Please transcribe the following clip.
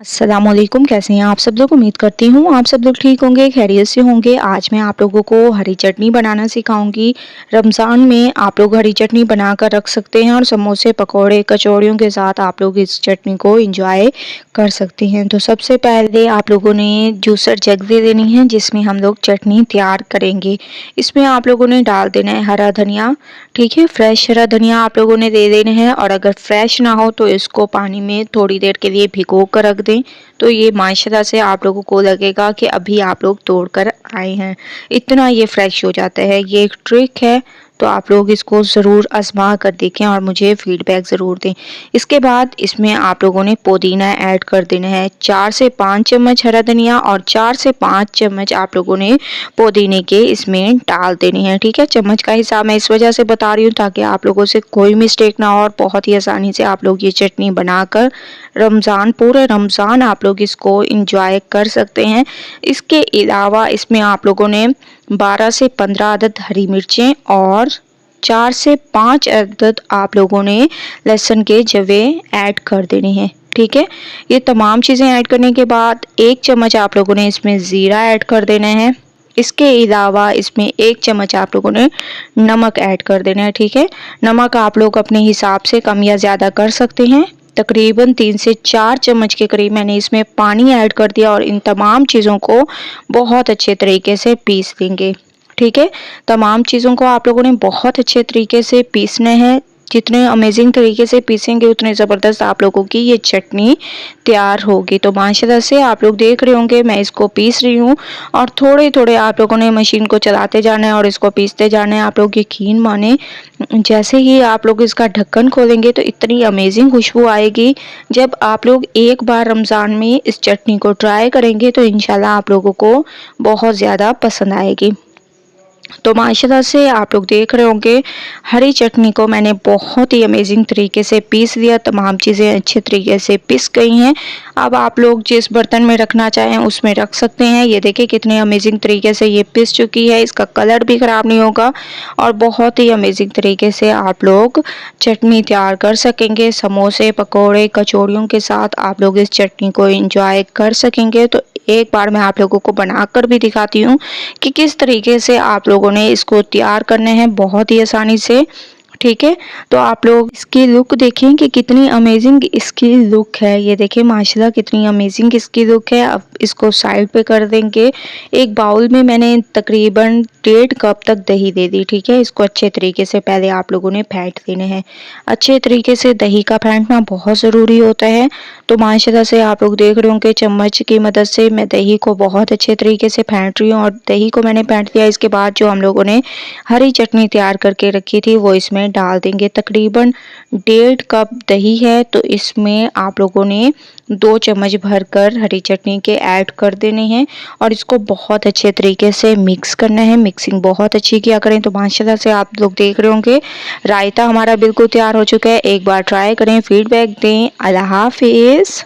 अस्सलामुअलैकुम, कैसे हैं आप सब लोग। उम्मीद करती हूँ आप सब लोग ठीक होंगे, खैरियत से होंगे। आज मैं आप लोगों को हरी चटनी बनाना सिखाऊंगी। रमज़ान में आप लोग हरी चटनी बनाकर रख सकते हैं और समोसे पकोड़े कचौड़ियों के साथ आप लोग इस चटनी को एंजॉय कर सकते हैं। तो सबसे पहले आप लोगों ने जूसर जग दे देनी है जिसमें हम लोग चटनी तैयार करेंगे। इसमें आप लोगों ने डाल देना है हरा धनिया, ठीक है। फ्रेश हरा धनिया आप लोगों ने दे देना है, और अगर फ्रेश ना हो तो इसको पानी में थोड़ी देर के लिए भिगो कर रख दें। तो ये माशाल्लाह से आप लोगों को लगेगा कि अभी आप लोग तोड़ कर आए हैं, इतना ये फ्रेश हो जाता है। ये एक ट्रिक है, तो आप लोग इसको ज़रूर आजमा कर देखें और मुझे फीडबैक ज़रूर दें। इसके बाद इसमें आप लोगों ने पुदीना ऐड कर देना है। 4 से 5 चम्मच हरा धनिया और 4 से 5 चम्मच आप लोगों ने पुदीने के इसमें डाल देने हैं, ठीक है। चम्मच का हिसाब मैं इस वजह से बता रही हूँ ताकि आप लोगों से कोई मिस्टेक ना हो और बहुत ही आसानी से आप लोग ये चटनी बनाकर पूरे रमज़ान आप लोग इसको इंजॉय कर सकते हैं। इसके अलावा इसमें आप लोगों ने 12 से 15 अदद हरी मिर्चें और 4 से 5 अदद आप लोगों ने लहसुन के जवे ऐड कर देने हैं, ठीक है। ये तमाम चीज़ें ऐड करने के बाद 1 चम्मच आप लोगों ने इसमें ज़ीरा ऐड कर देना है। इसके अलावा इसमें 1 चम्मच आप लोगों ने नमक ऐड कर देना है, ठीक है। नमक आप लोग अपने हिसाब से कम या ज़्यादा कर सकते हैं। तकरीबन 3 से 4 चम्मच के करीब मैंने इसमें पानी ऐड कर दिया और इन तमाम चीज़ों को बहुत अच्छे तरीके से पीस लेंगे, ठीक है। तमाम चीज़ों को आप लोगों ने बहुत अच्छे तरीके से पीसना है। जितने अमेजिंग तरीके से पीसेंगे उतने ज़बरदस्त आप लोगों की ये चटनी तैयार होगी। तो माशाल्लाह से आप लोग देख रहे होंगे मैं इसको पीस रही हूँ और थोड़े थोड़े आप लोगों ने मशीन को चलाते जाना है और इसको पीसते जाना है। आप लोग यकीन माने, जैसे ही आप लोग इसका ढक्कन खोलेंगे तो इतनी अमेजिंग खुशबू आएगी। जब आप लोग एक बार रमज़ान में इस चटनी को ट्राई करेंगे तो इंशाल्लाह आप लोगों को बहुत ज़्यादा पसंद आएगी। तो माशाल्लाह से आप लोग देख रहे होंगे हरी चटनी को मैंने बहुत ही अमेजिंग तरीके से पीस लिया। तमाम चीज़ें अच्छे तरीके से पिस गई हैं। अब आप लोग जिस बर्तन में रखना चाहें उसमें रख सकते हैं। ये देखिए कितने अमेजिंग तरीके से ये पिस चुकी है, इसका कलर भी ख़राब नहीं होगा और बहुत ही अमेजिंग तरीके से आप लोग चटनी तैयार कर सकेंगे। समोसे पकौड़े कचौड़ियों के साथ आप लोग इस चटनी को एंजॉय कर सकेंगे। तो एक बार मैं आप लोगों को बनाकर भी दिखाती हूँ कि किस तरीके से आप लोगों ने इसको तैयार करना है, बहुत ही आसानी से, ठीक है। तो आप लोग इसकी लुक देखें कि कितनी अमेजिंग इसकी लुक है। ये देखें माशाल्लाह कितनी अमेजिंग इसकी लुक है। अब इसको साइड पे कर देंगे। एक बाउल में मैंने तकरीबन 1.5 कप तक दही दे दी, ठीक है। इसको अच्छे तरीके से पहले आप लोगों ने फेंट देने हैं। अच्छे तरीके से दही का फेंटना बहुत ज़रूरी होता है। तो माशाल्लाह से आप लोग देख रहे होंगे चम्मच की मदद से मैं दही को बहुत अच्छे तरीके से फेंट रही हूँ और दही को मैंने फेंट लिया। इसके बाद जो हम लोगों ने हरी चटनी तैयार करके रखी थी वो इसमें डाल देंगे। तकरीबन 1.5 कप दही है तो इसमें आप लोगों ने 2 चम्मच भरकर हरी चटनी के ऐड कर देने हैं और इसको बहुत अच्छे तरीके से मिक्स करना है। मिक्सिंग बहुत अच्छी किया करें। तो माशाल्लाह से आप लोग देख रहे होंगे रायता हमारा बिल्कुल तैयार हो चुका है। एक बार ट्राई करें, फीडबैक दें। अल्लाह हाफिज़।